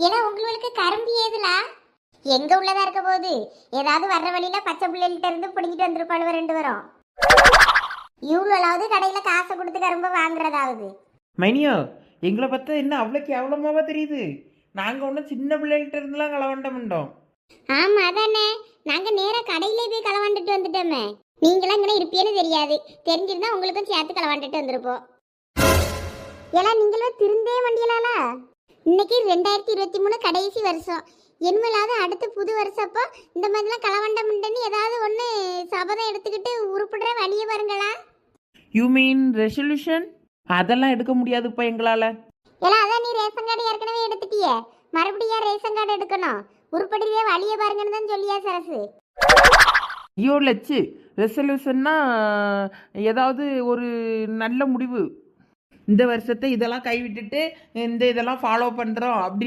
ஏன்னா உங்களுக்கு கரும்பு ஏதுலா எங்க உள்ளதா இருக்க போகுது. ஏதாவது வர்ற வழியில பச்சை பிள்ளைகிட்ட இருந்து பிடிங்கிட்டு வந்திருப்பாளுவ ரெண்டு பேரும். இவ்வளோலாவது கடையில காசை கொடுத்து கரும்பு வாங்குறதாவது. மைனியோ, எங்களை பார்த்தா என்ன அவ்வளோ கேவலமாவா தெரியுது? நாங்கள் ஒன்றும் சின்ன பிள்ளைகிட்ட இருந்துலாம் களவாண்டோம். ஆமா அதானே, நாங்க நேரா கடையிலே போய் களவாண்டுட்டு வந்துட்டோமே. நீங்களாம் இங்கே இருப்பேன்னு தெரியாது. தெரிஞ்சிருந்தா உங்களுக்கும் சேர்த்து களவாண்டுட்டு வந்திருப்போம். எல்லாம் நீங்களும் திருந்தே வண்டியலால. இன்னைக்கு 2023 கடைசி வருஷம். இனிமேலாவது அடுத்து புது வருஷப்போ இந்த மாதிரிலாம் களவாண்டமுண்டன்னு ஏதாவது ஒன்று சபதம் எடுத்துக்கிட்டு உருப்பிடுற வழியை பாருங்களா. You mean resolution? அதெல்லாம் எடுக்க முடியாதுப்பா எங்களால். எல்லாம் அதான் நீ ரேஷன் கார்டு ஏற்கனவே எடுத்துட்டியே, மறுபடியும் ரேஷன் கார்டு எடுக்கணும். உருப்படியே வழியை பாருங்கன்னு தான் சொல்லியா சரசு. ஐயோ லட்சு, ரெசல்யூஷன்னா ஏதாவது ஒரு நல்ல முடிவு. இந்த வருஷத்தை இதெல்லாம் கைவிட்டுட்டு இந்த இதெல்லாம் ஃபாலோ பண்ணுறோம் அப்படின்னு